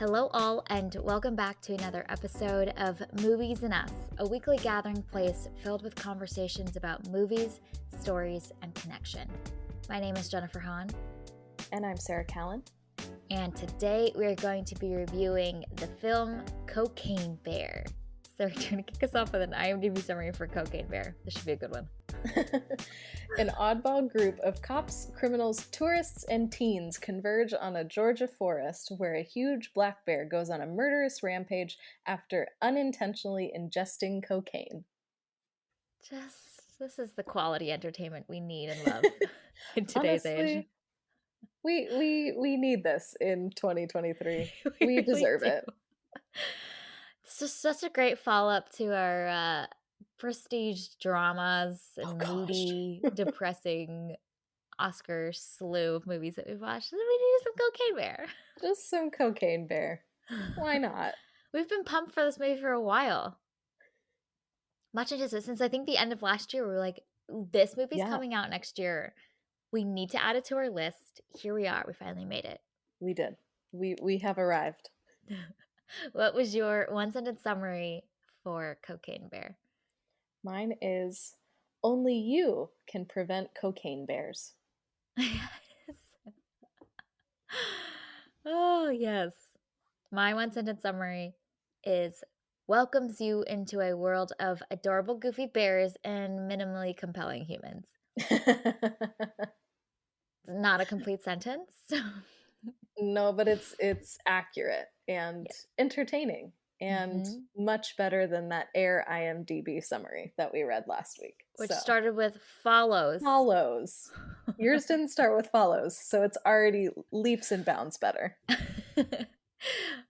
Hello, all, and welcome back to another episode of Movies and Us, a weekly gathering place filled with conversations about movies, stories, and connection. My name is Jennifer Hahn. And I'm Sarah Callan. And today we are going to be reviewing the film Cocaine Bear. So we're going to kick us off with an IMDb summary for Cocaine Bear. This should be a good one. An oddball group of cops, criminals, tourists, and teens converge on a Georgia forest where a huge black bear goes on a murderous rampage after unintentionally ingesting cocaine. This is the quality entertainment we need and love in today's Honestly, age. We need this in 2023. We really deserve it. It's just such a great follow-up to our prestige dramas and moody, depressing Oscar slew of movies that we've watched. We need some Cocaine Bear. Just some Cocaine Bear. Why not? We've been pumped for this movie for a while. Much into since I think the end of last year, we were like, this movie's coming out next year. We need to add it to our list. Here we are. We finally made it. We did. We have arrived. What was your one-sentence summary for Cocaine Bear? Mine is, only you can prevent cocaine bears. Oh, yes. My one-sentence summary is, welcomes you into a world of adorable, goofy bears and minimally compelling humans. Not a complete sentence. No, but it's accurate and entertaining and much better than that Air IMDb summary that we read last week. Which started with follows. Follows. Yours didn't start with follows, so it's already leaps and bounds better. All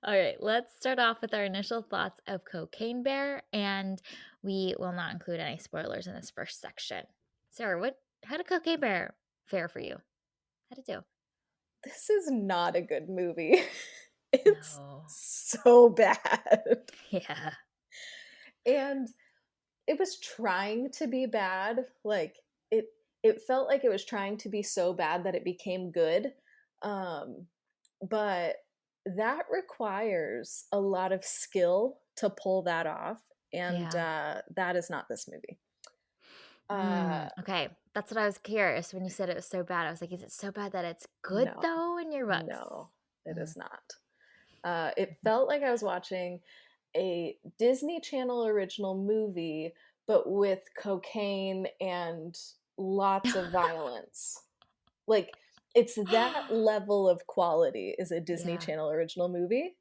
right, let's start off with our initial thoughts of Cocaine Bear, and we will not include any spoilers in this first section. Sarah, how did Cocaine Bear fare for you? How'd it do? This is not a good movie. It's so bad. Yeah. And it was trying to be bad. Like, it felt like it was trying to be so bad that it became good. But that requires a lot of skill to pull that off. And that is not this movie. Okay, that's what I was curious when you said it was so bad. I was like, is it so bad that it's good though in your books? No, it is not. It felt like I was watching a Disney Channel original movie, but with cocaine and lots of violence. Like, it's that level of quality is a Disney Channel original movie,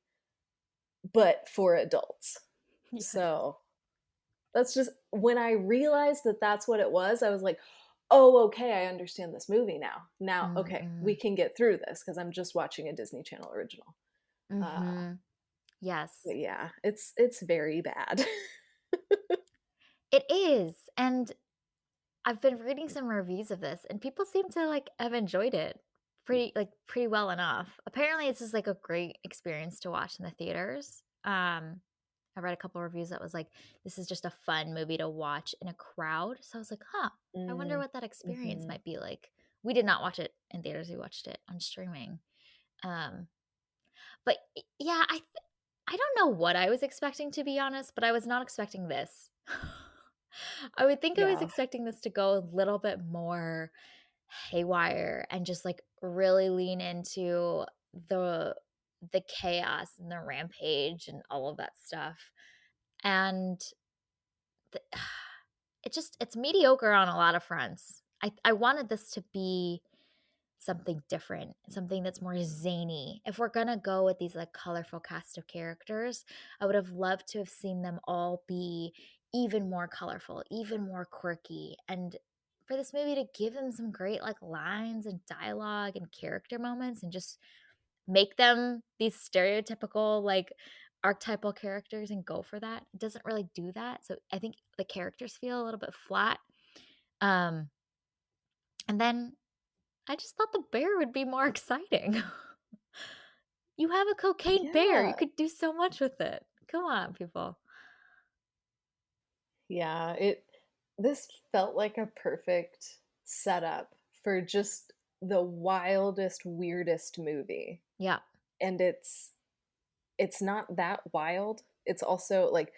but for adults. Yes. So that's just, when I realized that that's what it was, I was like, oh, okay, I understand this movie now. Okay, we can get through this because I'm just watching a Disney Channel original. Yes. But yeah, it's very bad. It is. And I've been reading some reviews of this, and people seem to have enjoyed it pretty well enough. Apparently it's just a great experience to watch in the theaters. I read a couple of reviews that was like, this is just a fun movie to watch in a crowd. So I was like, I wonder what that experience might be like. We did not watch it in theaters. We watched it on streaming. But yeah, I don't know what I was expecting, to be honest, but I was not expecting this. I would think I was expecting this to go a little bit more haywire and just really lean into the chaos and the rampage and all of that stuff. And it's mediocre on a lot of fronts. I wanted this to be something different, something that's more zany. If we're gonna go with these colorful cast of characters, I would have loved to have seen them all be even more colorful, even more quirky, and for this movie to give them some great lines and dialogue and character moments and just make them these stereotypical archetypal characters and go for that. It doesn't really do that. So I think the characters feel a little bit flat. And then I just thought the bear would be more exciting. You have a cocaine bear. You could do so much with it. Come on, people. Yeah, this felt like a perfect setup for just the wildest, weirdest movie. Yeah. And it's it's not that wild. It's also, like,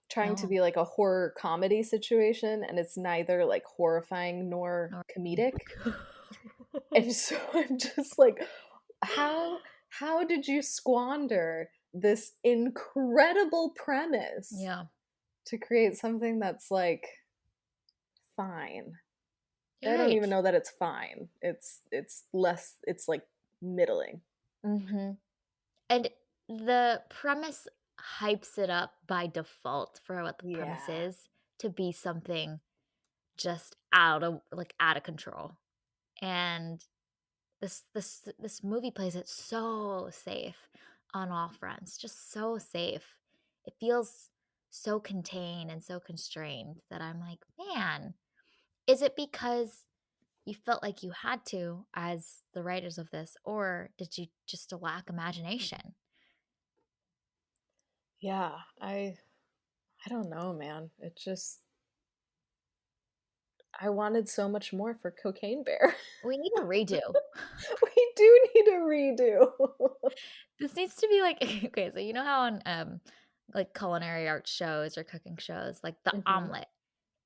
trying to No. be like a horror comedy situation, and it's neither, like, horrifying nor Nor comedic. And so I'm just like, how did you squander this incredible premise Yeah. to create something that's, like, fine? You're I don't right. even know that it's fine. It's less it's, like, middling. Mhm. And the premise hypes it up by default for what the premise Yeah. is to be something just out of control. And this movie plays it so safe on all fronts, just so safe. It feels so contained and so constrained that I'm like, "Man, is it because you felt like you had to as the writers of this, or did you just lack imagination?" Yeah, I don't know, man. It just I wanted so much more for Cocaine Bear. We need a redo. We do need a redo. This needs to be like okay, so you know how on, like, culinary art shows or cooking shows, like, the Mhm. omelet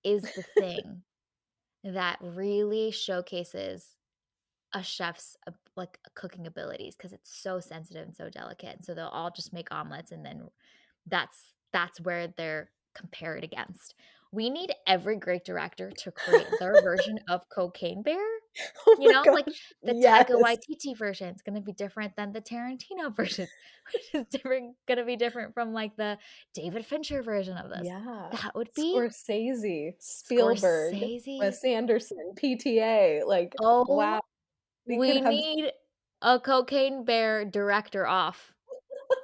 is the thing that really showcases a chef's, like, cooking abilities because it's so sensitive and so delicate, and so they'll all just make omelets, and then that's where they're compared against. We need every great director to create their version of Cocaine Bear, Oh you my know, like, gosh, the Taika yes. Waititi version is gonna be different than the Tarantino version, which is different gonna be different from, like, the David Fincher version of this. Yeah. That would be Scorsese, Spielberg, Scorsese. Wes Anderson, PTA, like, Oh, wow, we could we have need a Cocaine Bear director off,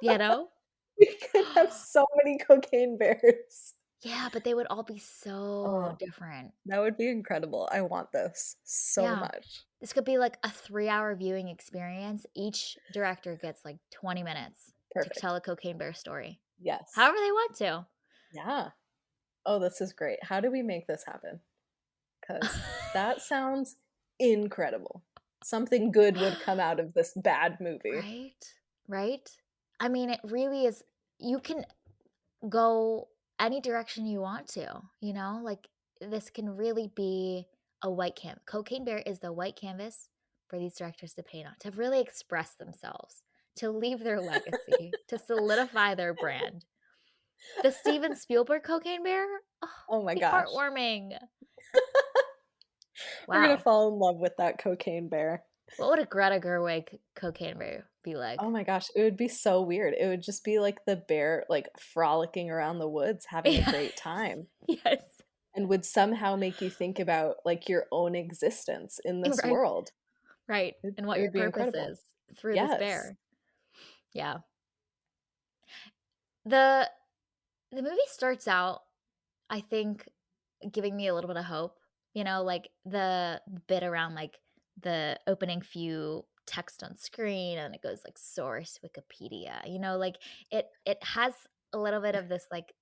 you know? we could have so many Cocaine Bears. Yeah, but they would all be so Oh, different. that would be incredible. I want this so Yeah. much. This could be like a 3-hour viewing experience. Each director gets like 20 minutes to tell Perfect. a Cocaine Bear story, Yes. however they want to. Yeah. Oh, this is great. How do we make this happen? Because that sounds incredible. Something good would come out of this bad movie. Right? Right? I mean, it really is you can go any direction you want to, you know? Like, this can really be a white Cocaine Bear is the white canvas for these directors to paint on, to really express themselves, to leave their legacy, to solidify their brand. The Steven Spielberg Cocaine Bear? Oh, Oh my be gosh. heartwarming. We're gonna Wow. fall in love with that Cocaine Bear. What would a Greta Gerwig Cocaine Bear be Oh like? my gosh, it would be so weird. It would just be like the bear, like, frolicking around the woods, having a Yes. great time, Yes. and would somehow make you think about, like, your own existence in this Right. world. Right, and It what your would be purpose incredible. is through this Yes. bear. Yeah. The the movie starts out, I think, giving me a little bit of hope, you know, like, the bit around, like, the opening few text on screen, and it goes, like, source Wikipedia, you know, like, it has a little bit of this, like,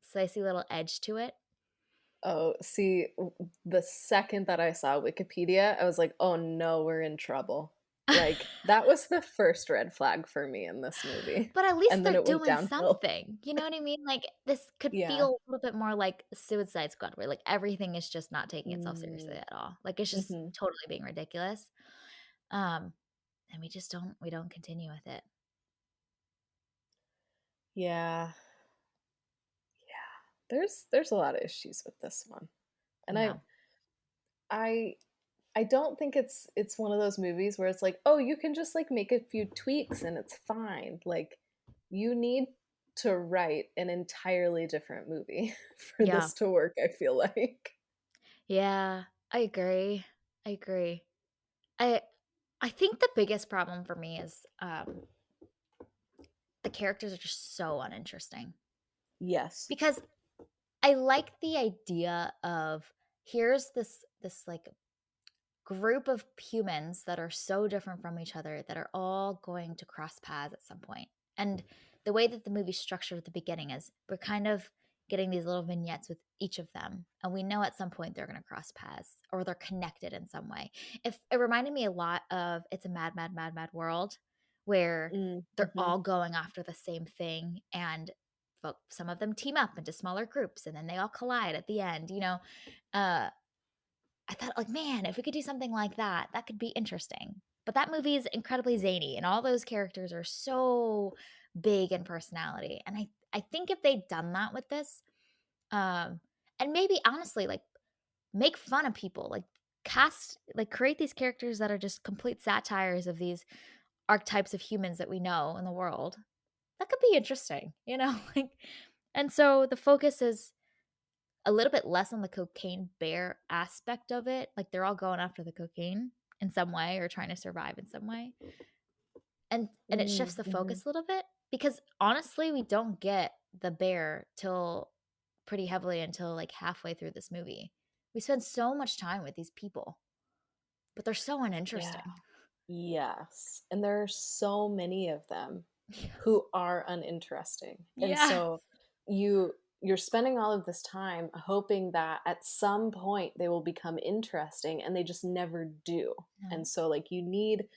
spicy little edge to it. Oh, see, the second that I saw Wikipedia, I was like, "Oh no, we're in trouble." Like, that was the first red flag for me in this movie, But at least and then they're it went doing downhill. something, you know what I mean? Like, this could Yeah. feel a little bit more like Suicide Squad, where, like, everything is just not taking itself seriously Mm, at all. Like, it's just mhm. totally being ridiculous. Um, and we don't continue with it. Yeah. There's a lot of issues with this one, and Yeah. I I don't think it's one of those movies where it's like, "Oh, you can just, like, make a few tweaks and it's fine." Like, you need to write an entirely different movie for Yeah. this to work, I feel like. Yeah. I agree. I agree. I I think the biggest problem for me is, the characters are just so uninteresting. Yes. Because I like the idea of here's this, like, group of humans that are so different from each other that are all going to cross paths at some point. And the way that the movie's structured at the beginning is we're kind of getting these little vignettes with each of them. And we know at some point they're going to cross paths or they're connected in some way. If it reminded me a lot of It's a Mad, Mad, Mad, Mad World, where Mm, they're mhm. all going after the same thing, and some of them team up into smaller groups, and then they all collide at the end, you know? Uh, I thought, like, man, if we could do something like that, that could be interesting. But that movie is incredibly zany, and all those characters are so big in personality. And I think if they'd done that with this, um, and maybe honestly, like, make fun of people, like, create these characters that are just complete satires of these archetypes of humans that we know in the world. That could be interesting, you know? Like, and so the focus is a little bit less on the cocaine bear aspect of it, like, they're all going after the cocaine in some way or trying to survive in some way, and it shifts Mm, the mhm. focus a little bit because, honestly, we don't get the bear till pretty heavily until, like, halfway through this movie. We spend so much time with these people, but they're so Yeah. uninteresting. Yes, and there are so many of them Yes. who are uninteresting, and Yeah. so you're spending all of this time hoping that at some point they will become interesting, and they just never do, and No. so, like, you need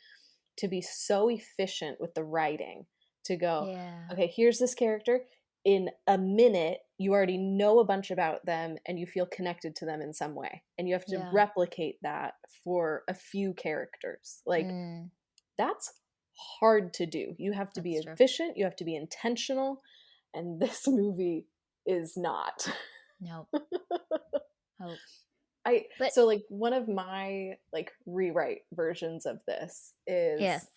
to be so efficient with the writing to go, Yeah. okay, here's this character. In a minute, you already know a bunch about them and you feel connected to them in some way. And you have to Yeah. replicate that for a few characters. Like, Mm, that's hard to do. You have to be that's true. efficient, you have to be intentional. And this movie is not. Nope. Oh, I but so like one of my like rewrite versions of this is yes.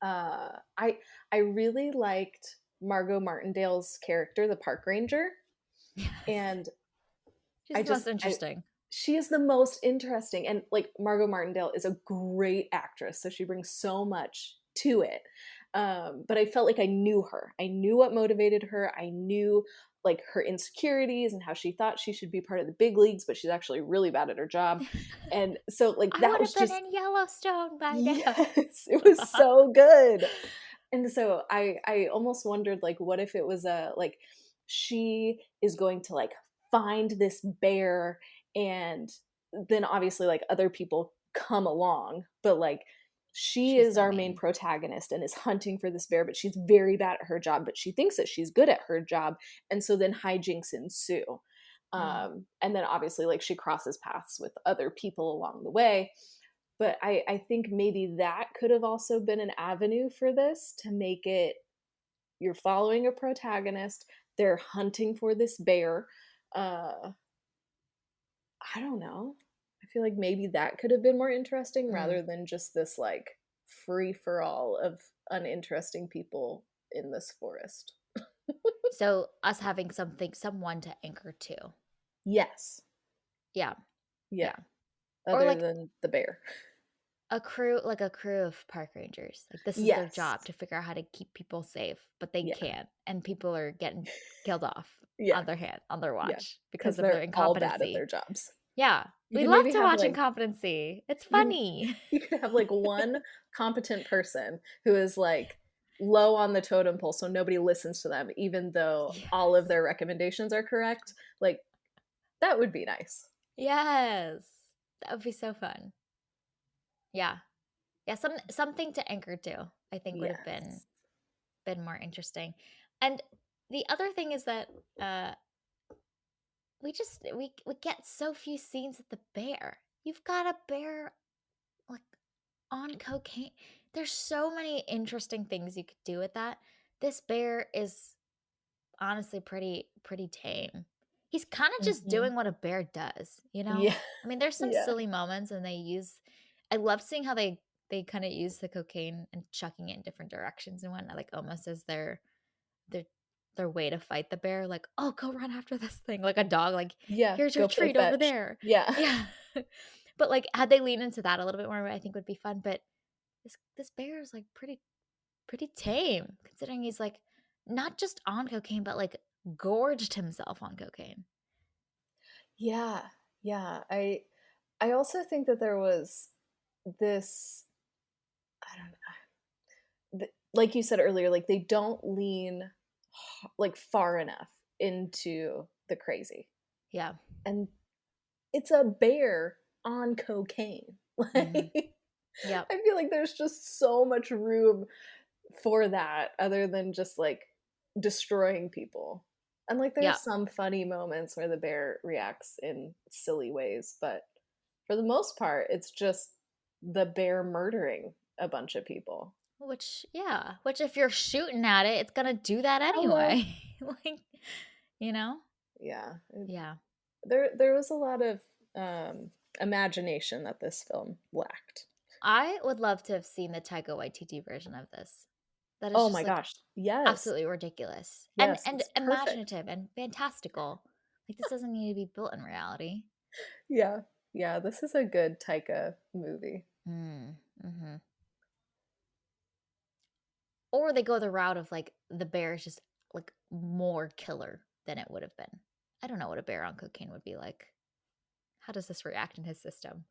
I really liked Margot Martindale's character, the park ranger, Yes. and She's I the most just I interesting. she is the most interesting, and like Margot Martindale is a great actress, so she brings so much to it. But I felt like I knew her. I knew what motivated her. I knew like her insecurities and how she thought she should be part of the big leagues, but she's actually really bad at her job. And so like I that would have was been just in Yellowstone by now. yes, it was so good. And so I almost wondered like what if it was a like she is going to like find this bear and then obviously like other people come along, but like she She's is the our main main. protagonist and is hunting for this bear, but she's very bad at her job, but she thinks that she's good at her job, and so then hijinks ensue. Mm. And then obviously like she crosses paths with other people along the way, but I think maybe that could have also been an avenue for this to make it you're following a protagonist, they're hunting for this bear. Uh, I don't know. I feel like maybe that could have been more interesting Mm. rather than just this like free for all of uninteresting people in this forest. So us having someone to anchor to. Yes. Yeah. Yeah. Yeah. Or Other like than the bear. a crew of park rangers. Like, this is their Yes. job to figure out how to keep people safe, but they Yeah. can't, and people are getting killed off Yeah. on their hand on their Yeah. watch because Because of their they're all bad at incompetency. their jobs. Yeah. You We could love maybe to have watch like incompetency. It's you funny. you could have like one competent person who is like low on the totem pole so nobody listens to them even though all of Yes. their recommendations are correct. Like that would be nice. Yes. That would be so fun. Yeah. Yeah, something to anchor to, I think would have Yes. been more interesting. And the other thing is that uh we get so few scenes with the bear. You've got a bear like on cocaine. There's so many interesting things you could do with that. This bear is honestly pretty tame. He's kind of just Mhm. doing what a bear does, you know? Yeah. I mean, there's some Yeah. silly moments and I love seeing how they kind of use the cocaine and chucking it in different directions and whatnot, like almost as their their way to fight the bear, like, "Oh, go run after this thing," like a dog, like, Yeah, "Here's your go play treat over fetch. there." Yeah. Yeah. But, like, had they leaned into that a little bit more, I think would be fun, but this bear is, like, pretty tame considering he's, like, not just on cocaine, but, like, gorged himself on cocaine. Yeah. Yeah. I also think that there was this I don't like you said earlier, like they don't lean like far enough into the crazy. Yeah. And it's a bear on cocaine. Mhm. Like Yep. I feel like there's just so much room for that other than just, like, destroying people. And, like, there's Yep. some funny moments where the bear reacts in silly ways, but for the most part, it's just the bear murdering a bunch of people. Which, yeah, which if you're shooting at it, it's gonna do that I know. anyway. Like, you know? Yeah. Yeah. There was a lot of, imagination that this film lacked. I would love to have seen the Taika Waititi version of this. That is Oh just, my like, gosh. Yes. absolutely ridiculous Yes, and it's perfect. imaginative and fantastical. Like, this doesn't need to be built in reality. Yeah. Yeah, this is a good Taika movie. Mm, mhm. Or they go the route of, like, the bear is just, like, more killer than it would have been. I don't know what a bear on cocaine would be like. How does this react in his system?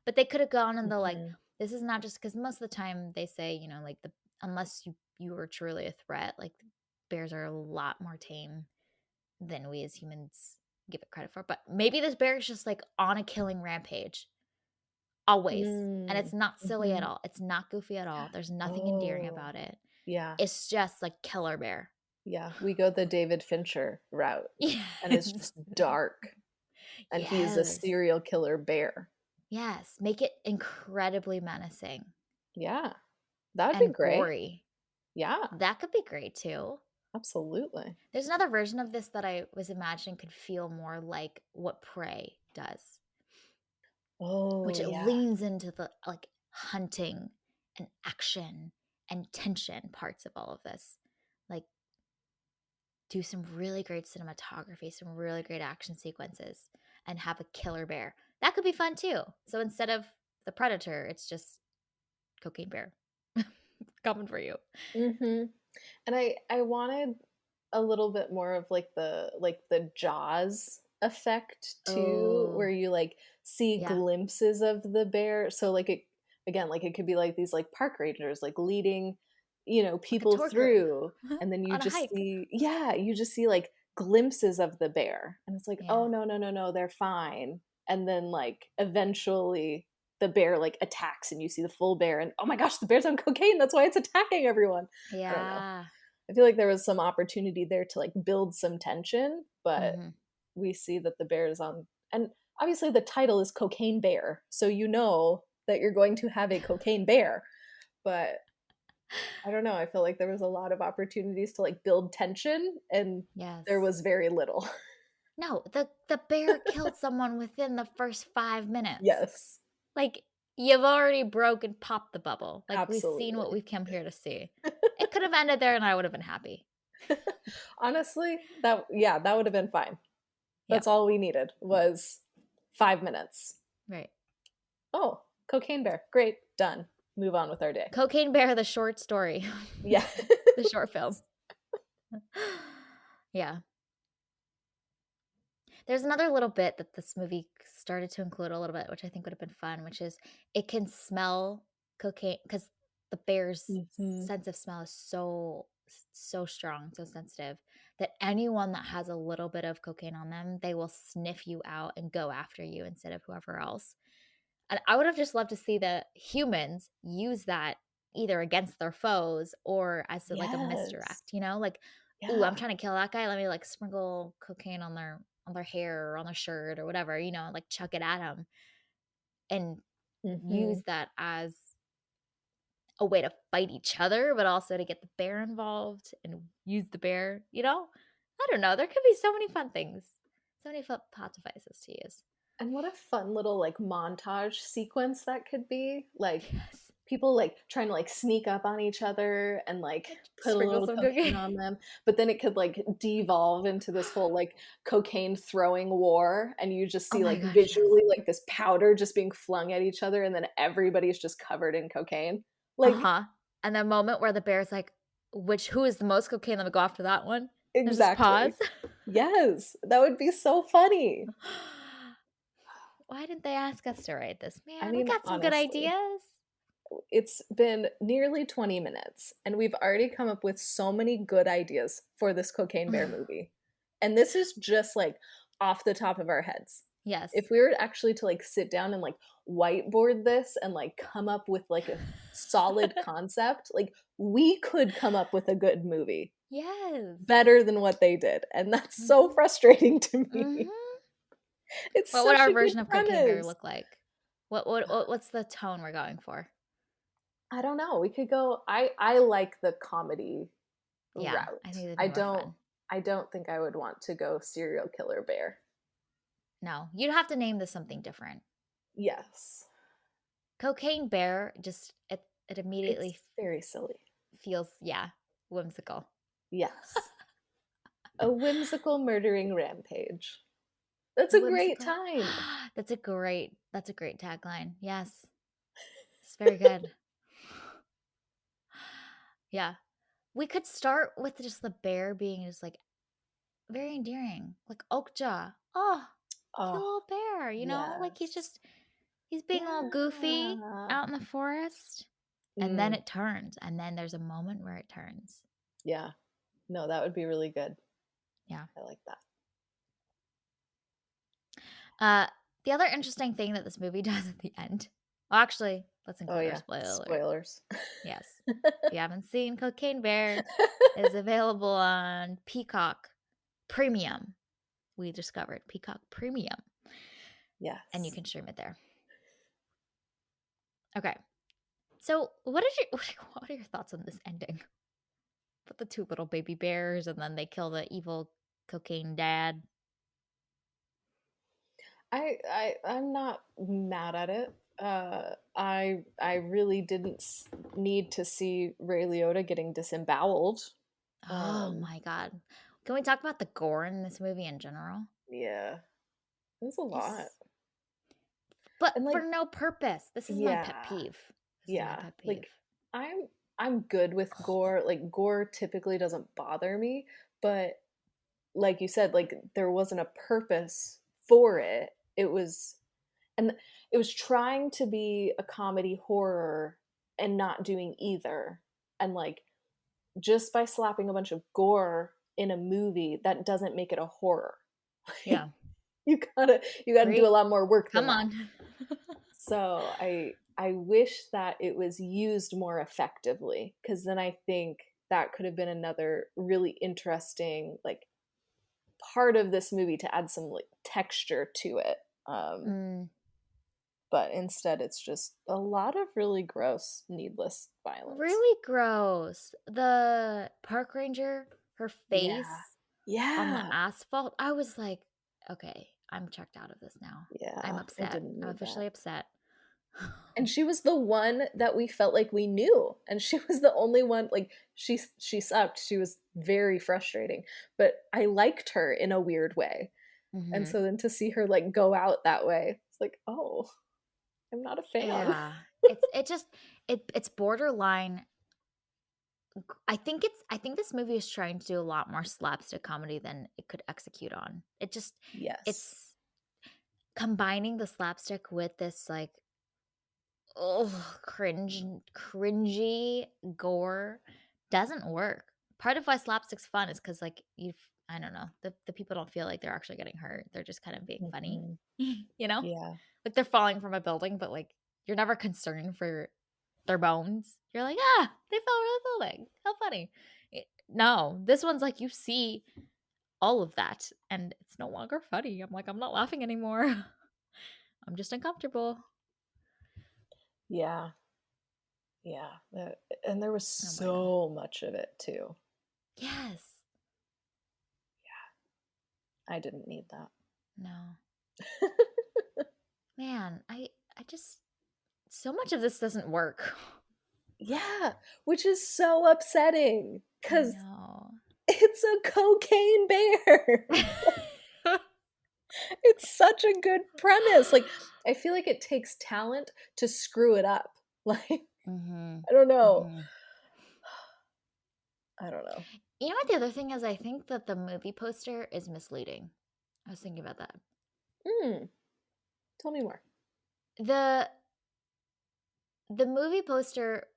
But they could have gone in the, like, Mhm. this is not just because most of the time they say, like, the unless you are truly a threat, like, bears are a lot more tame than we as humans give it credit for. But maybe this bear is just, like, on a killing rampage always, and Mm. it's not silly at Mhm. all. It's not goofy at all. There's nothing endearing Oh, about it. yeah. It's just, like, killer bear. Yeah, we go the David Fincher route, and it's Yes. just dark, and he's a Yes. serial killer bear. Yes. Make it incredibly menacing Yeah, that'd be and great. gory. Yeah, That could be great too. absolutely. There's another version of this that I was imagining could feel more like what Prey does, which Oh, it yeah. leans into the, like, hunting and action and tension parts of all of this. Like, do some really great cinematography, some really great action sequences, and have a killer bear. That could be fun too. So instead of the predator, it's just cocaine bear coming for you. Mhm. And I wanted a little bit more of, like the Jaws effect too, where Oh, you, like, see yeah, glimpses of the bear. So, like, it again, like, it could be, like, these, like, park rangers, like, leading, like a people tour group through, and then you on a just hike. see yeah, you just see, like, glimpses of the bear, and it's like, Yeah, "Oh, no, no, no, no, they're fine." And then, like, eventually, the bear, like, attacks, and you see the full bear, and, "Oh my gosh, the bear's on cocaine, that's why it's attacking everyone." I don't know. yeah. I feel like there was some opportunity there to, like, build some tension, but Mhm. we see that the bear is on and obviously the title is Cocaine Bear, so you know that you're going to have a cocaine bear, but I don't know, I feel like there was a lot of opportunities to, like, build tension, and there Yes. was very little. No, the bear killed someone within the first 5 minutes. Yes, Like, you've already broken popped the bubble. Like, we've seen what absolutely. we've come here to see. It could have ended there and I would have been happy. Honestly, that would have been fine. Yep, That's all we needed was 5 minutes. right. "Oh, cocaine bear, great, done. Move on with our day." Cocaine Bear, the short story, Yeah. the short film. Yeah. There's another little bit that this movie started to include a little bit, which I think would have been fun, which is it can smell cocaine because the bear's Mhm. sense of smell is so strong, so sensitive that anyone that has a little bit of cocaine on them, they will sniff you out and go after you instead of whoever else. And I would have just loved to see the humans use that either against their foes or as like a Yes. misdirect, like, "Ooh, I'm Yeah. trying to kill that guy. Let me like sprinkle cocaine on their hair or on their shirt or whatever, like chuck it at them and use Mhm. that as a way to fight each other, but also to get the bear involved and use the bear. I don't know. There could be so many fun things, so many fun plot devices to use. And what a fun little, like, montage sequence that could be, like, Yes. people, like, trying to, like, sneak up on each other and, like, put a Sprinkle little some cocaine cocaine. on them, but then it could, like, devolve into this whole, like, cocaine throwing war, and you just Oh see, my like, gosh, yes. visually, like, this powder just being flung at each other, and then everybody's just covered in cocaine. Like Uh-huh, and the moment where the bear's like, who is the most cocaine? Let me go after that one." There's this pause. exactly. Yes, that would be so funny. Why didn't they ask us to write this? I Man, we mean, got some good honestly. ideas. It's been nearly 20 minutes, and we've already come up with so many good ideas for this Cocaine Bear movie. And this is just like off the top of our heads. Yes. If we were actually to, like, sit down and, like, whiteboard this and, like, come up with, like, a solid concept, like, we could come up with a good movie Yes. better than what they did, and that's so Mhm. frustrating to me. Mhm. It's What would such our a good version of Cocaine Bear premise. look like? What's the tone we're going for? I don't know, we could go I like the comedy Yeah, I route. think it'd be I more don't fun. I don't think I would want to go serial killer bear. No, you'd have to name this something different. Yes. Cocaine Bear, just it It's immediately very silly. feels, yeah, whimsical. Yes. A whimsical murdering rampage. That's a great Whimsical. time. That's a great tagline. Yes. It's very good. Yeah. We could start with just the bear being just like very endearing. Like Okja. Oh, cute Oh, little bear, like yes. he's being all goofy Yeah. out in the forest. And then Mm, it turns. And then there's a moment where it turns. yeah. No, that would be really good. Yeah. I like that. Uh, the other interesting thing that this movie does at the end. Well, actually, let's Oh, include our yeah. spoiler alert. Spoilers. Yes. If you haven't seen Cocaine Bear, it is available on Peacock Premium. We discovered Peacock Premium, and you Yes. can stream it there. Okay. So, what are your thoughts on this ending? With the two little baby bears, and then they kill the evil cocaine dad. I'm not mad at it. I really didn't need to see Ray Liotta getting disemboweled. Oh Um, my god. Can we talk about the gore in this movie in general? yeah, it was a lot, It's but and for like, no purpose. This is my pet yeah, peeve. This is my yeah, pet peeve. like I'm I'm good with gore. Like gore typically doesn't bother me, but like you said, like there wasn't a purpose for it. And it was trying to be a comedy horror and not doing either. And like just by slapping a bunch of gore in a movie, that doesn't make it a horror. Yeah. You gotta do a Agree. lot more work than Come that. on. So I wish that it was used more effectively, because then I think that could have been another really interesting like part of this movie to add some like texture to it. Mm, But instead it's just a lot of really gross, needless violence. really gross. The park ranger, her Yeah. face on the Yeah. asphalt. I was like, okay, I'm checked out of this now. I'm Yeah. I upset. didn't I'm need that. officially upset. And she was the one that we felt like we knew. And she was the only one like she sucked. She was very frustrating. But I liked her in a weird way. And Hmm. so then to see her like go out that way, it's like, "Oh, I'm not a fan." Yeah. It's borderline. I think this movie is trying to do a lot more slapstick comedy than it could execute on. Yes. It's combining the slapstick with this like cringy gore doesn't work. Part of why slapstick's fun is because like I don't know, the people don't feel like they're actually getting hurt. They're just kind of being funny. Mhm. you know? Yeah. Like they're falling from a building, but like you're never concerned for their bones. You're like, they fell from the building. How funny. No, this one's like you see all of that and it's no longer funny. I'm like, I'm not laughing anymore. I'm just uncomfortable. Yeah. Yeah, and there was Oh bueno. so much of it too. Yes. I didn't need that. No. Man, I just so much of this doesn't work. Yeah, which is so upsetting I because know. it's a cocaine bear. It's such a good premise. Like, I feel like it takes talent to screw it up. Like, Mhm. I don't know. Mhm. I don't know. You know what the other thing is? I think that the movie poster is misleading. I was thinking about that. Mm, tell me more. The the movie poster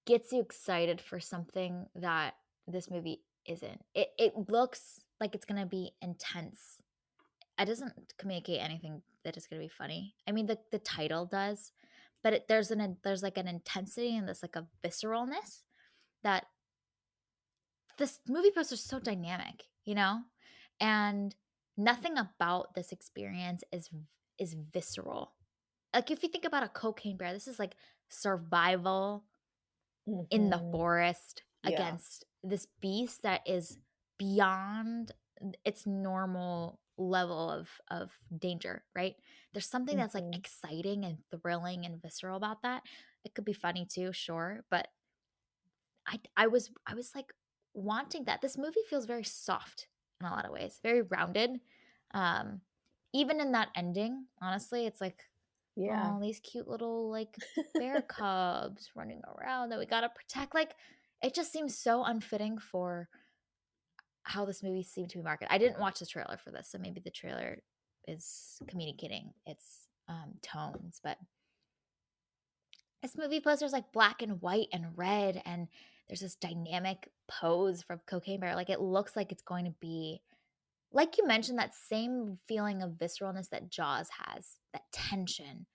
gets you excited for something that this movie isn't. It looks like it's gonna be intense. it doesn't communicate anything that is gonna be funny. I mean, the title does, but there's, like, an intensity and this, like, a visceralness that this movie poster is so dynamic, you know? And nothing about this experience is visceral. Like, if you think about a cocaine bear, this is, like, survival in the Mhm. forest Yeah. against this beast that is beyond its normal level of danger, right? There's something that's, like, Mhm. exciting and thrilling and visceral about that. It could be funny too, sure, but I was, like, wanting that. This movie feels very soft in a lot of ways, very rounded. Um, Even in that ending, honestly, it's like, Yeah. "Oh, these cute little, like, bear cubs running around that we gotta protect." Like, it just seems so unfitting for how this movie seemed to be marketed. I didn't watch the trailer for this, so maybe the trailer is communicating its, tones, but this movie poster is, like, black and white and red, and there's this dynamic pose from Cocaine Bear, like, it looks like it's going to be like you mentioned, that same feeling of visceralness that Jaws has, that tension,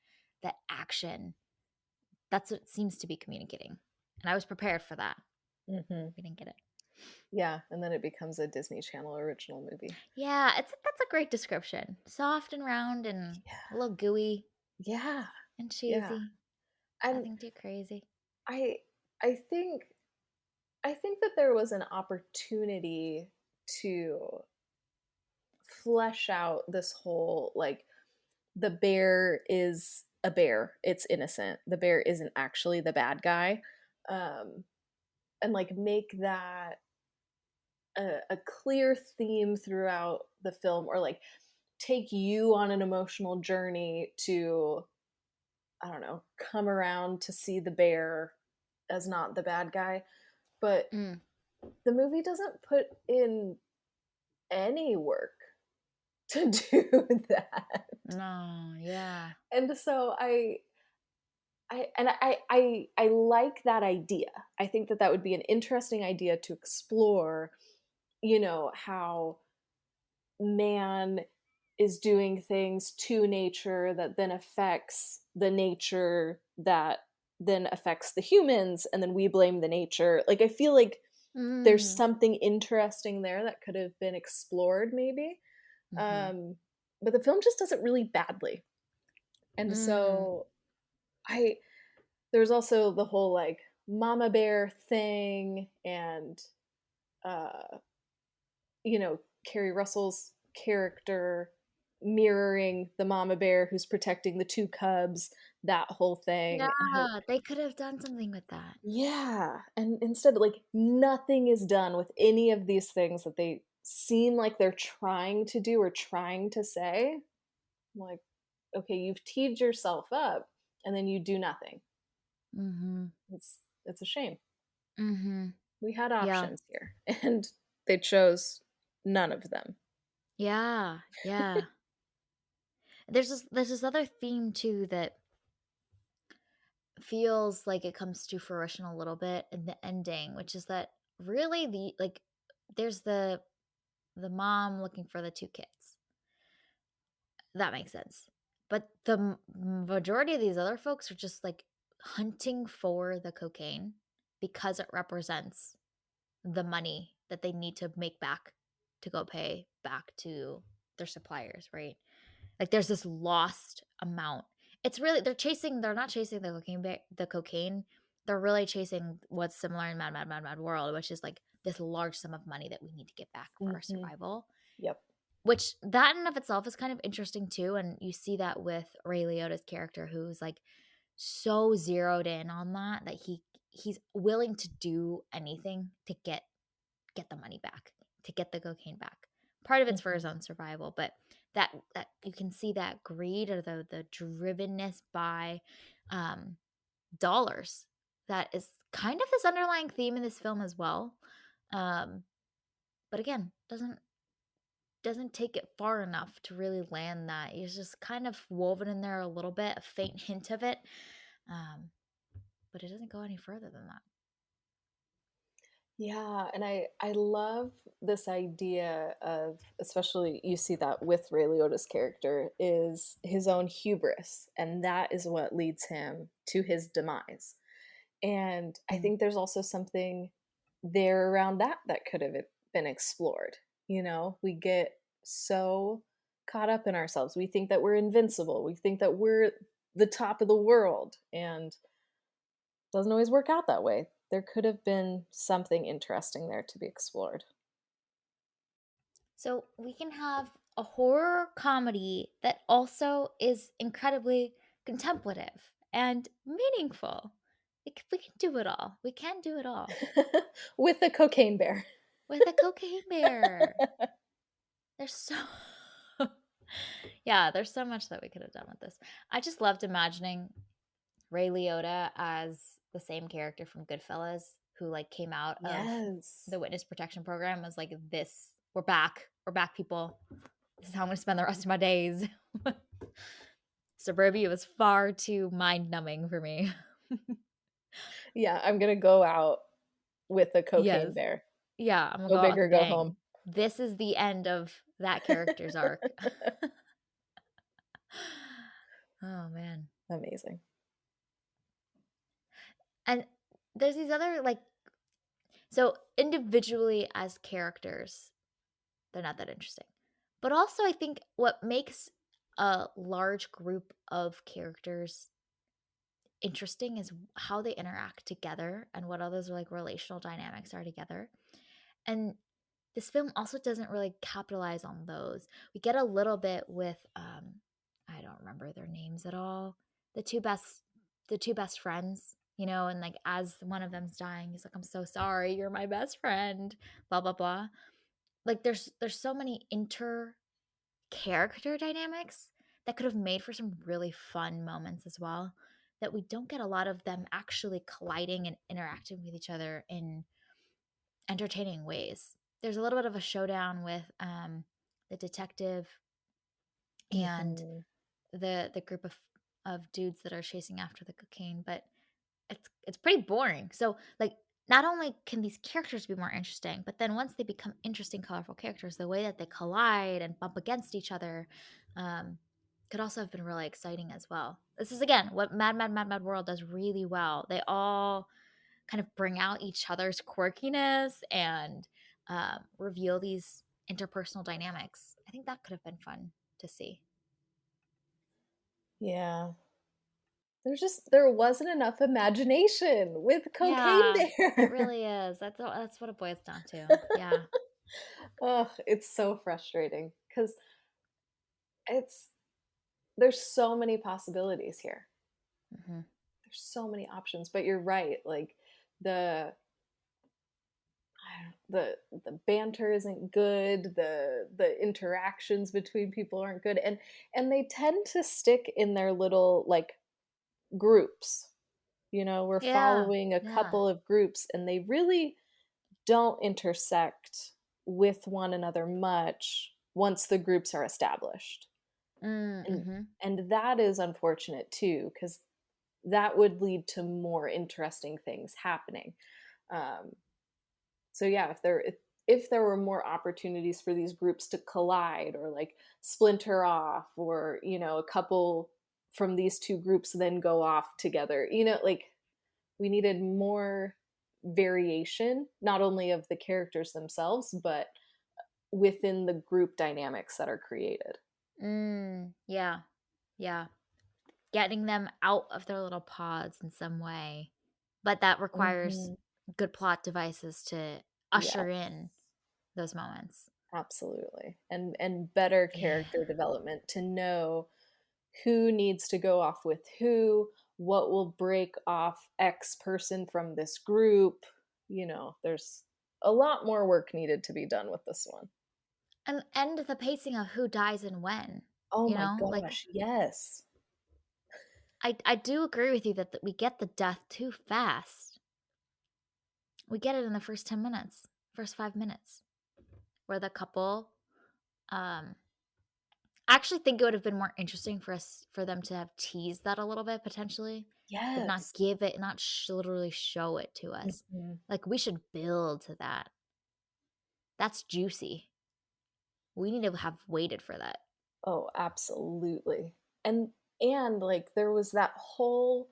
that action. That's what it seems to be communicating, and I was prepared for that. Mhm. We didn't get it. Yeah, and then it becomes a Disney Channel original movie. Yeah, that's a great description. Soft and round and a little gooey Yeah. and Yeah. cheesy. And Nothing too crazy. I I think I think that there was an opportunity to flesh out this whole, like, the bear is a bear. It's innocent. The bear isn't actually the bad guy. Um, and, like, make that a clear theme throughout the film, or, like, take you on an emotional journey to, I don't know, come around to see the bear as not the bad guy. But Mm. the movie doesn't put in any work to do that. No, yeah. And so I like that idea. I think that that would be an interesting idea to explore, how man is doing things to nature that then affects the nature that then affects the humans, and then we blame the nature. Like, I feel like there's Mm. something interesting there that could have been explored maybe. Mhm. Um, but the film just does it really badly. And Mm. so I there's also the whole, like, mama bear thing, and uh Carrie Russell's character mirroring the mama bear who's protecting the two cubs, that whole thing. Yeah, they could have done something with that. Yeah, and instead, like, nothing is done with any of these things that they seem like they're trying to do or trying to say. I'm like, okay, you've teed yourself up, and then you do nothing. Mhm. It's a shame. Mhm. We had Yeah. options here, and they chose none of them. Yeah, yeah. There's this other theme too that feels like it comes to fruition a little bit in the ending, which is that really there's the mom looking for the 2 kids. That makes sense. But the majority of these other folks are just, like, hunting for the cocaine because it represents the money that they need to make back to go pay back to their suppliers, right? Like, there's this lost amount. It's really they're not chasing the cocaine, they're really chasing what's similar in Mad, Mad, Mad, Mad World, which is, like, this large sum of money that we need to get back for our Mhm. survival, Yep. which that in of itself is kind of interesting too, and you see that with Ray Liotta's character who's, like, so zeroed in on that, that he's willing to do anything to get the money back, to get the cocaine back. Part of it's for his Mhm. own survival, but that you can see that greed or the drivenness by, um, dollars that is kind of this underlying theme in this film as well. Um, but again, doesn't take it far enough to really land that. It's just kind of woven in there a little bit, a faint hint of it, um, but it doesn't go any further than that. Yeah, and I love this idea of, especially you see that with Ray Liotta's character, is his own hubris, and that is what leads him to his demise. And I Mm. think there's also something there around that that could have been explored. You know, we get so caught up in ourselves. We think that we're invincible. We think that we're the top of the world, and doesn't always work out that way. There could have been something interesting there to be explored. So we can have a horror comedy that also is incredibly contemplative and meaningful. We can do it all. We can do it all With a cocaine bear. with a cocaine bear. There's so yeah, there's so much that we could have done with this. I just loved imagining Ray Liotta as the same character from Goodfellas who like came out of Yes. the witness protection program was like this. We're back. We're back, people. This is how I'm gonna spend the rest of my days. Suburbia was far too mind numbing for me. Yeah, I'm gonna go out with a cocaine Yes. bear. Yeah, I'm gonna Go go out big with a or go home. bang. This is the end of that character's arc. Oh man. Amazing. And there's these other like so individually as characters, they're not that interesting. But also I think what makes a large group of characters interesting is how they interact together and what all those like relational dynamics are together. And this film also doesn't really capitalize on those. We get a little bit with I don't remember their names at all. The two best the two best friends, you know, and like as one of them's dying, he's like, I'm so sorry, you're my best friend, blah blah blah. Like there's so many inter character dynamics that could have made for some really fun moments as well that we don't get a lot of them actually colliding and interacting with each other in entertaining ways. There's a little bit of a showdown with the detective and Mhm. the group of dudes that are chasing after the cocaine, but it's pretty boring. So like not only can these characters be more interesting, but then once they become interesting, colorful characters, the way that they collide and bump against each other um, could also have been really exciting as well. This is again what Mad World does really well. They all kind of bring out each other's quirkiness and reveal these interpersonal dynamics. I think that could have been fun to see. Yeah. There wasn't enough imagination with Cocaine Yeah, it Bear. really is. That's what it boils down to. Yeah. Ugh, it's so frustrating because it's there's so many possibilities here. Hmm. There's so many options, but you're right, like, the the banter isn't good, the interactions between people aren't good, and they tend to stick in their little, like, groups. You know, we're Yeah. following a Yeah. couple of groups, and they really don't intersect with one another much once the groups are established. And Mm-hmm. and that is unfortunate too, because that would lead to more interesting things happening. Um, so yeah, if there were more opportunities for these groups to collide or like splinter off, or you know, a couple from these two groups then go off together, you know, like we needed more variation, not only of the characters themselves, but within the group dynamics that are created. Yeah. Yeah. Getting them out of their little pods in some way. But that requires Mhm. good plot devices to Yeah, usher in those moments. absolutely. And better Yeah. character development to know who needs to go off with who, what will break off X person from this group. You know, there's a lot more work needed to be done with this one. And the pacing of who dies and when, Oh you my know? Like gosh, yes. I do agree with you that we get the death too fast. We get it in the first 10 minutes, first 5 minutes, where the couple um I actually think it would have been more interesting for them to have teased that a little bit potentially but not Yes. give it, not literally show it to us. Mhm. Like, we should build to that. That's juicy. We need to have waited for that. Oh, absolutely. And like there was that whole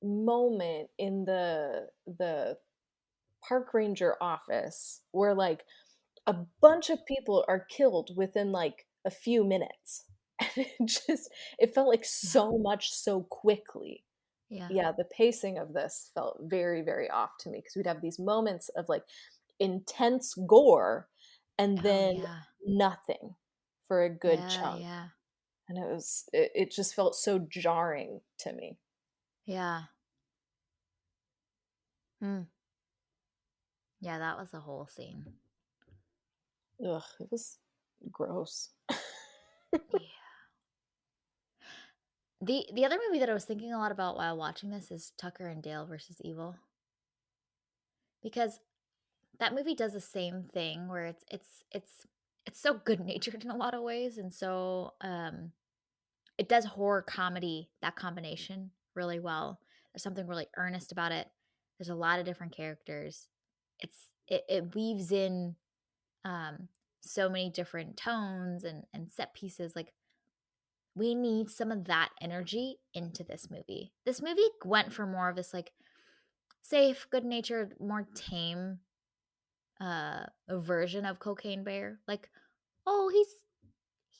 moment in the park ranger office where like a bunch of people are killed within like a few minutes. And it felt like Yeah. so much so quickly. Yeah. Yeah, the pacing of this felt very, very off to me because we'd have these moments of like intense gore and Oh, then yeah. nothing for a good Yeah, chunk. yeah. And it just felt so jarring to me. Yeah. Hmm. Yeah, that was a whole scene. Ugh, it was gross. Yeah. The other movie that I was thinking a lot about while watching this is Tucker and Dale versus Evil, because that movie does the same thing where it's so good-natured in a lot of ways, and so, it does horror comedy, that combination, really well. There's something really earnest about it. There's a lot of different characters. It weaves in, um, so many different tones and set pieces, like, we need some of that energy into this movie. This movie went for more of this, like, safe, good-natured, more tame, version of Cocaine Bear. Like, oh,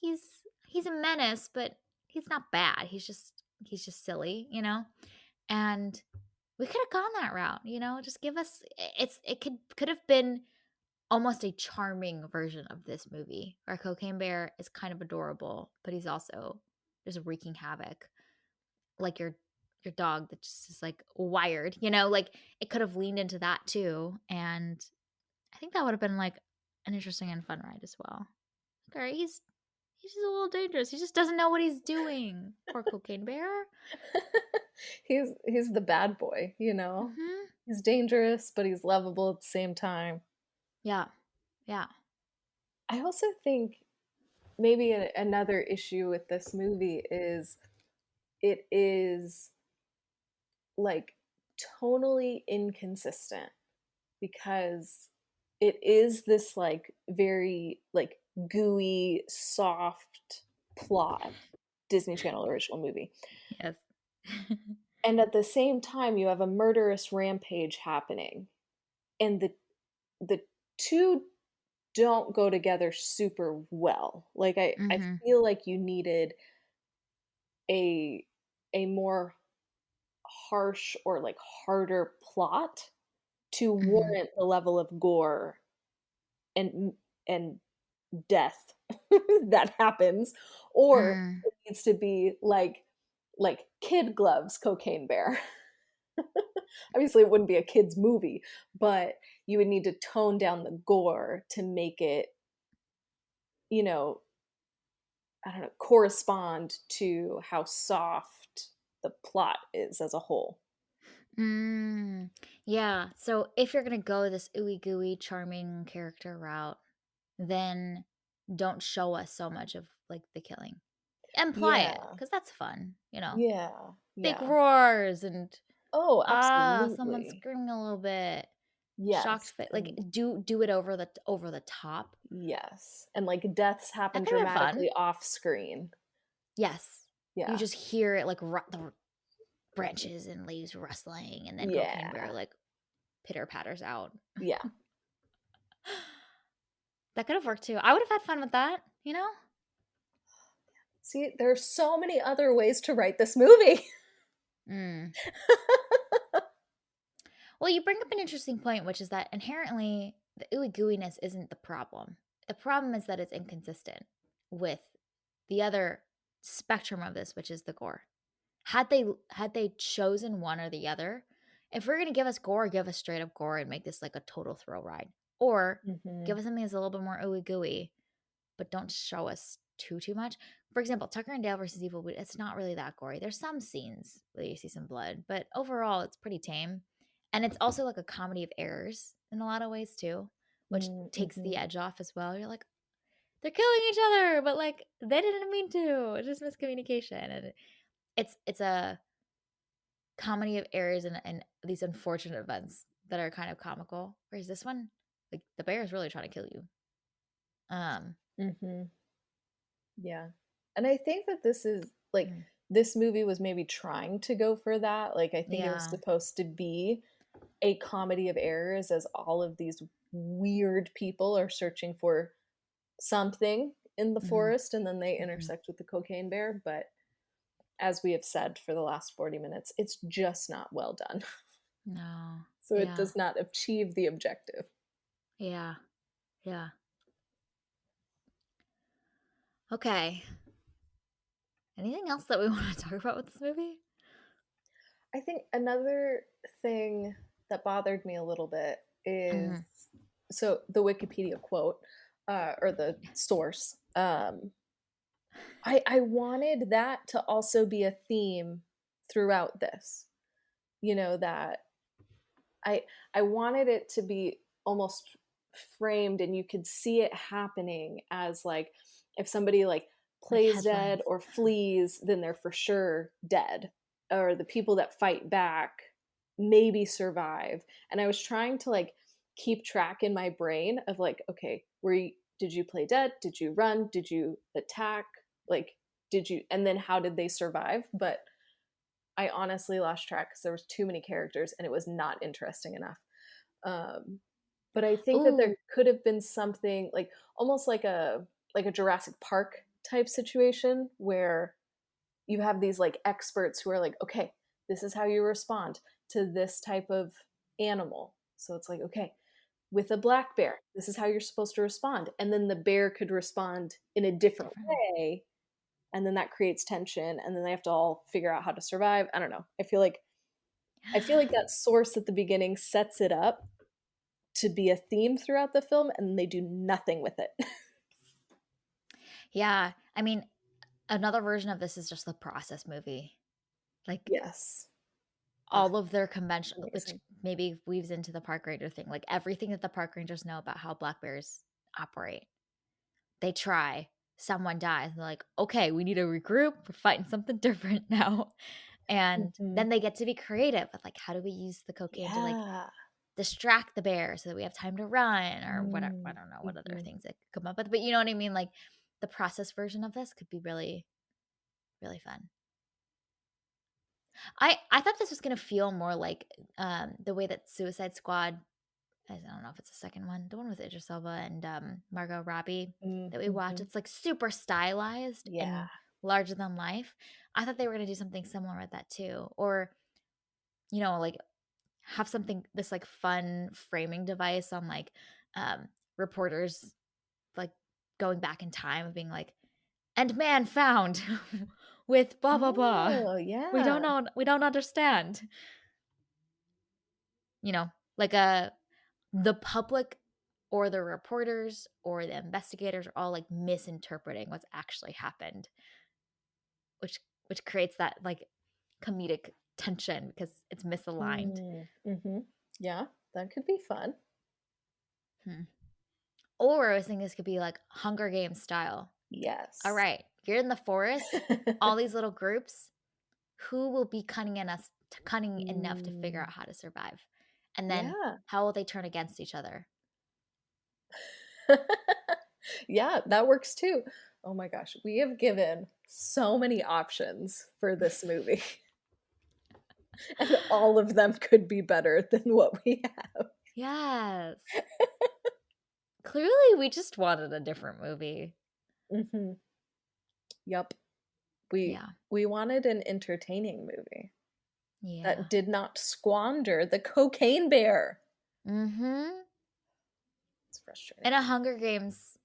he's a menace, but he's not bad. He's just silly, you know? And we could have gone that route, you know? Just give us it could have been almost a charming version of this movie. Our Cocaine Bear is kind of adorable, but he's also just wreaking havoc. Like your dog that just is like wired, you know? Like it could have leaned into that too. And I think that would have been like an interesting and fun ride as well. Okay, he's just a little dangerous. He just doesn't know what he's doing. Poor Cocaine Bear. He's the bad boy, you know? Mhm. He's dangerous, but he's lovable at the same time. Yeah. Yeah. I also think maybe another issue with this movie is it is like tonally inconsistent because it is this like very like gooey soft plot Disney Channel original movie. Yes. And at the same time you have a murderous rampage happening and the two don't go together super well. Like I Mhm. feel like you needed a a more harsh or like harder plot to Mhm. warrant the level of gore and and death that happens, or Mm. it needs to be like kid gloves Cocaine Bear. Obviously it wouldn't be a kids movie, but you would need to tone down the gore to make it, you know, I don't know, correspond to how soft the plot is as a whole. Mm. Yeah. So if you're gonna go this ooey gooey charming character route, then don't show us so much of like the killing. Imply it, Yeah. because that's fun, you know. Yeah. Big Yeah. roars and Oh, someone absolutely. screaming a little bit. Shocked Yes, face, like, and do it over the top. yes, and, like, deaths That happen could have been fun. dramatically off screen. Yes. You Yeah. just hear it, like, the branches and leaves rustling, and then Cocaine Bear, Yeah. like, pitter-patters out. Yeah. That could have worked too. I would have had fun with that, you know? See, there are so many other ways to write this movie. Mm. Well, you bring up an interesting point, which is that inherently the ooey gooiness isn't the problem. The problem is that it's inconsistent with the other spectrum of this, which is the gore. Had they chosen one or the other, if we're gonna give us gore, give us straight up gore and make this like a total thrill ride. Or give Mhm. us something that's a little bit more ooey gooey, but don't show us too much. For example, Tucker and Dale versus Evil, it's not really that gory. There's some scenes where you see some blood, but overall it's pretty tame. And it's also like a comedy of errors in a lot of ways too, which Mm, takes the mhm. edge off as well. You're like, they're killing each other, but like they didn't mean to. It's just miscommunication. And it's a comedy of errors and these unfortunate events that are kind of comical. Whereas this one, like the bear is really trying to kill you. Um, Mhm. Yeah. And I think that this is like mm, this movie was maybe trying to go for that. Like I think it was yeah. supposed to be a comedy of errors as all of these weird people are searching for something in the Hmm. forest and then they Hmm. intersect with the cocaine bear, but as we have said for the last 40 minutes, it's just not well done. No. So it Yeah. does not achieve the objective. Yeah. Yeah. Okay. Anything else that we want to talk about with this movie? I think another thing that bothered me a little bit is Hmm. so the Wikipedia quote or the source. I wanted that to also be a theme throughout this. You know that I I wanted it to be almost framed and you could see it happening as like if somebody like Like plays dead headlines. or flees, then they're for sure dead. Or the people that fight back maybe survive. And I was trying to like keep track in my brain of like, okay, did you play dead? Did you run? Did you attack? Like, did you and then how did they survive? But I honestly lost track because there was too many characters and it was not interesting enough. Um, but I think that there Ooh. could have been something like almost like a Jurassic Park type situation where you have these like experts who are like, okay, this is how you respond to this type of animal. So it's like, okay, with a black bear, this is how you're supposed to respond. And then the bear could respond in a different Differently. way. And then that creates tension. And then they have to all figure out how to survive. I don't know. I feel like that source at the beginning sets it up to be a theme throughout the film, and they do nothing with it. Yeah. I mean, another version of this is just the process movie. Like Yes. Ugh, all of their convention, which amazing. maybe weaves into the park ranger thing, like everything that the park rangers know about how black bears operate. They try, someone dies, and they're like, okay, we need to regroup. We're fighting something different now. And Mhm. then they get to be creative with like, how do we use the cocaine to like Yeah. distract the bear so that we have time to run or whatever. I Mm. don't know what other Mhm. things it could come up with, but you know what I mean? Like the process version of this could be really, really fun. I thought this was gonna feel more like the way that Suicide Squad, I don't know if it's the second one, the one with Idris Elba and Margot Robbie Mm, that we watched. mhm. It's like super stylized Yeah. and larger than life. I thought they were gonna do something similar with that too. Or, like have something this like fun framing device on like um reporters like going back in time of being like, and man found with blah blah blah. Oh, We don't yeah. know, we don't understand. You know, like the public or the reporters or the investigators are all like misinterpreting what's actually happened, which creates that like comedic tension because it's misaligned. Mm, mhm. Yeah, that could be fun. Hmm. Or I was thinking this could be like Hunger Games style. All Yes. right, you're in the forest, all these little groups. Who will be cunning enough to figure Mm, out how to survive? And then yeah. how will they turn against each other? Yeah, that works too. Oh my gosh, we have given so many options for this movie, and all of them could be better than what we have. Yes. Clearly, we just wanted a different movie. Mhm. Yep. We Yeah. we wanted an entertaining movie that Yeah. did not squander the cocaine bear. Mhm. It's frustrating. In a Hunger Games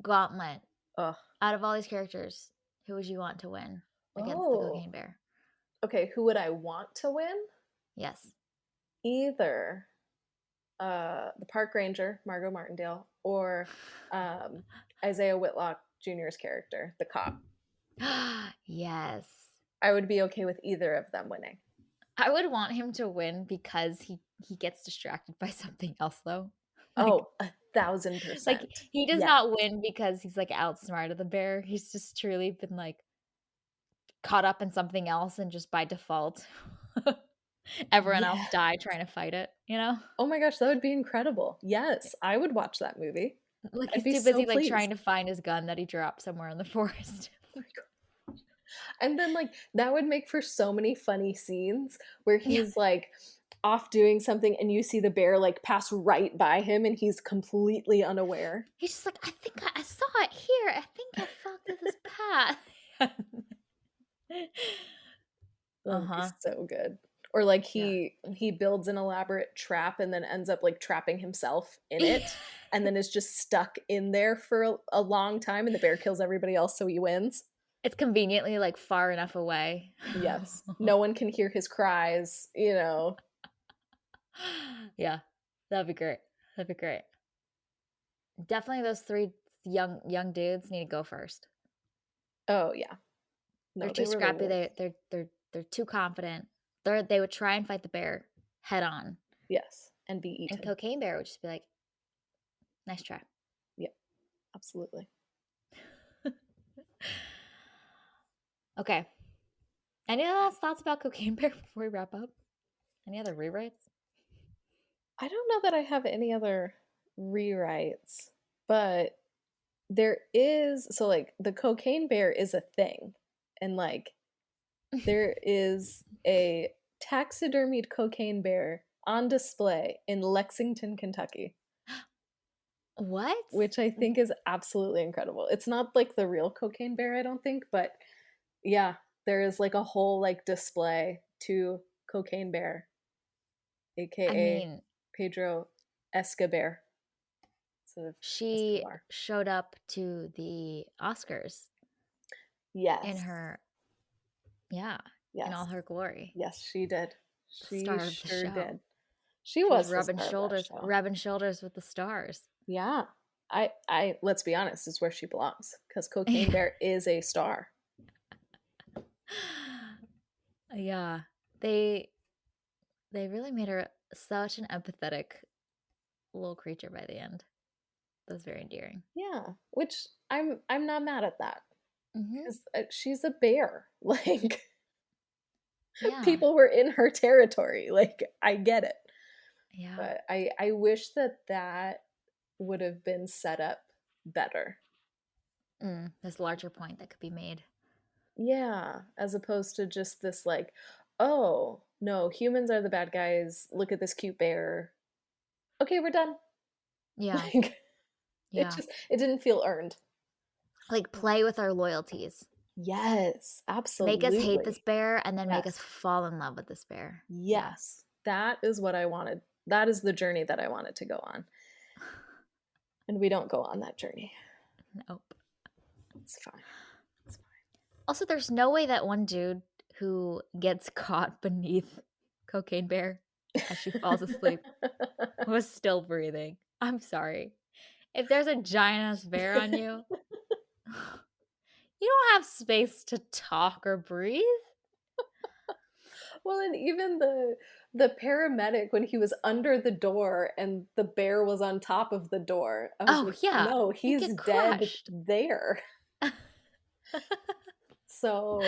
gauntlet, Ugh. out of all these characters, who would you want to win against the Oh. cocaine bear? Okay, who would I want to win? Yes. Either the park ranger, Margot Martindale, or um, Isaiah Whitlock Jr.'s character, the cop. Yes. I would be okay with either of them winning. I would want him to win because he gets distracted by something else though. Like Oh, 1,000%. he does Yeah. not win because he's like outsmarted the bear. He's just truly been like caught up in something else and just by default. Everyone else Yeah. die trying to fight it, you know? Oh my gosh, that would be incredible. Yes, I would watch that movie. Like, I'd he's be too so busy, like, trying pleased. to find his gun that he dropped somewhere in the forest. Oh my god. And then, like, that would make for so many funny scenes where Yeah. he's, like, off doing something and you see the bear, like, pass right by him and he's completely unaware. He's just like, "I think I saw it here. I think I fell through this path." That would be Uh-huh. so good. Or, like, Yeah. he builds an elaborate trap and then ends up, like, trapping himself in it, and then is just stuck in there for a long time, and the bear kills everybody else, so he wins. It's conveniently, like, far enough away. Yes. No one can hear his cries, you know? Yeah. That'd be great. That'd be great. Definitely those 3 young dudes need to go first. Oh, yeah. They're No, too they were the scrappy, wolves. they're too confident. They would try and fight the bear head on, Yes, and be and eaten. Cocaine Bear would just be like, "Nice try." Yeah, absolutely. Okay. Any last thoughts about Cocaine Bear before we wrap up? Any other rewrites? I don't know that I have any other rewrites, but there is so, like, the cocaine bear is a thing, and, like, there is a taxidermied cocaine bear on display in Lexington, Kentucky, What? which I think is absolutely incredible. It's not like the real cocaine bear, I don't think, but yeah, there is like a whole like display to Cocaine Bear, I aka mean, Pedro Escobar. Instead of she Escobar. showed up to the Oscars in Yes. her yeah, in all Yes. her glory. Yes, she did. The She star of the sure show. did. She She was was the star of that show. rubbing shoulders with the stars. Yeah. I let's be honest, it's where she belongs because Cocaine Bear is a star. Yeah. They they really made her such an empathetic little creature by the end. That was very endearing. Yeah, which I'm not mad at that Mhm. because she's a bear. Like Yeah. people were in her territory. Like I get it, Yeah. but I wish that that would have been set up better. This larger point that could be made. Yeah, as opposed to just this like, oh no, humans are the bad guys. Look at this cute bear. Okay, we're done. Yeah. Like Yeah. it didn't feel earned. Like, play with our loyalties. Yes, Make us hate this absolutely. bear and then make us Yes. fall in love with this bear. Yeah. Yes. That is what I wanted. That is the journey that I wanted to go on. And we don't go on that journey. Nope. It's fine. It's Also, there's no way that one dude who gets caught beneath Cocaine Bear as she falls asleep fine. was still breathing. I'm sorry. If there's a giant ass bear on you, you don't have space to talk or breathe. Well, and even the paramedic when he was under the door and the bear was on top of the door, I was Oh, like, yeah. "No, He'd he's get dead crushed. there." So,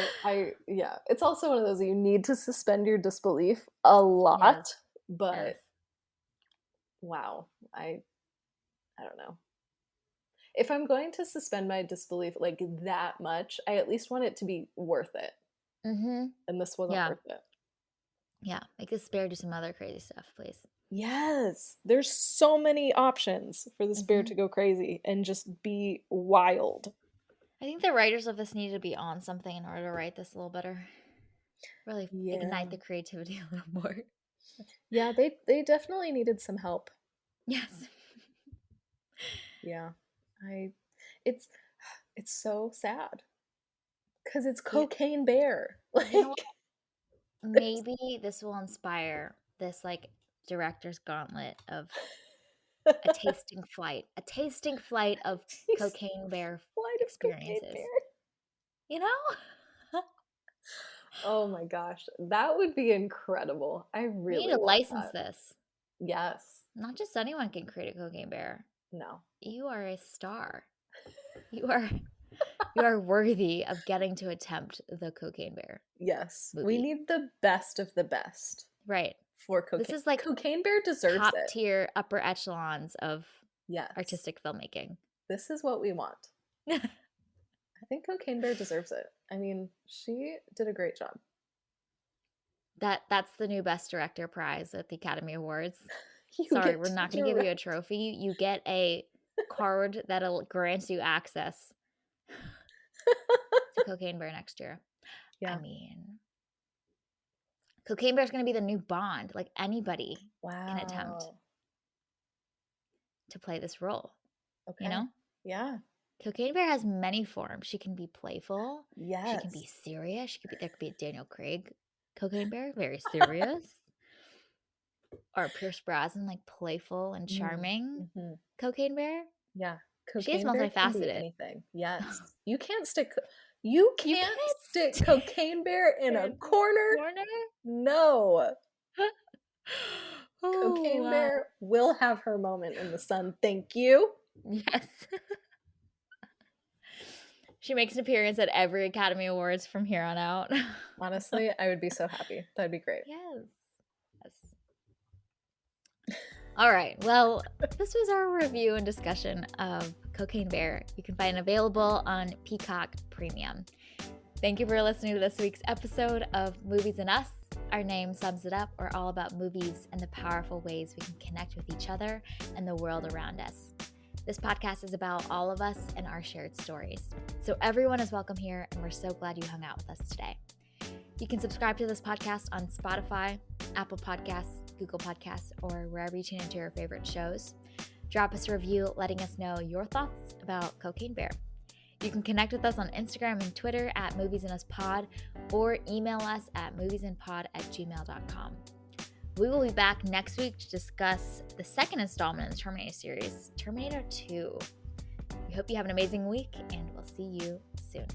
yeah, it's also one of those you need to suspend your disbelief a Yes. lot, Yes. but wow, I don't know. If I'm going to suspend my disbelief like that much, I at least want it to be worth it, Mhm. and this wasn't Yeah. worth it. Yeah. Make this bear do some other crazy stuff, please. Yes, there's so many options for this bear Mhm. to go crazy and just be wild. I think the writers of this need to be on something in order to write this a little better. Really ignite Yeah. the creativity a little more. Yeah, they definitely needed some help. Yes. Yeah. I it's it's so sad cuz it's Yeah. Cocaine Bear. You know what? Like this Maybe this will inspire this like director's gauntlet of a tasting flight of He's Cocaine Bear flight of Cocaine Bear. experiences. You know? Oh my gosh, that would be incredible. I We need really to want license that. this. Yes. Not just anyone can create a Cocaine Bear. No. You are a star. You are you are worthy of getting to attempt the Cocaine Bear Yes. We movie. need the best of the best. Right. for This Cocaine. is like Cocaine Bear deserves top it. tier, upper echelons of Yes. artistic filmmaking. This is what we want. I think Cocaine Bear deserves it. I mean, she did a great job. That's the new Best Director prize at the Academy Awards. You Sorry, get we're to not going to give you a direct. trophy. You get a card that'll grant you access to Cocaine Bear next year. I Yeah. mean, Cocaine Bear's going to be the new Bond. Like anybody can attempt Wow. to play this role. Okay. You know? Yeah. Cocaine Bear has many forms. She can be playful. Yes. She can be serious. There could be a Daniel Craig Cocaine Bear, very serious. Or Pierce Brosnan, like playful and charming Cocaine Bear. Yeah. She is Cocaine Bear can be multifaceted. anything. Yes. You can't stick Cocaine Bear in a corner. No. Cocaine Bear will have her moment in the sun. Thank you. Yes. She makes an appearance at every Academy Awards from here on out. Honestly, I would be so happy. That'd be great. Yes. All right. Well, this was our review and discussion of Cocaine Bear. You can find it available on Peacock Premium. Thank you for listening to this week's episode of Movies and Us. Our name sums it up. We're all about movies and the powerful ways we can connect with each other and the world around us. This podcast is about all of us and our shared stories. So everyone is welcome here, and we're so glad you hung out with us today. You can subscribe to this podcast on Spotify, Apple Podcasts, Google Podcasts, or wherever you tune into your favorite shows. Drop us a review letting us know your thoughts about Cocaine Bear. You can connect with us on Instagram and Twitter at moviesandUsPod, or email us at moviesandpod@gmail.com. We will be back next week to discuss the second installment in the Terminator series, Terminator 2. We hope you have an amazing week, and we'll see you soon.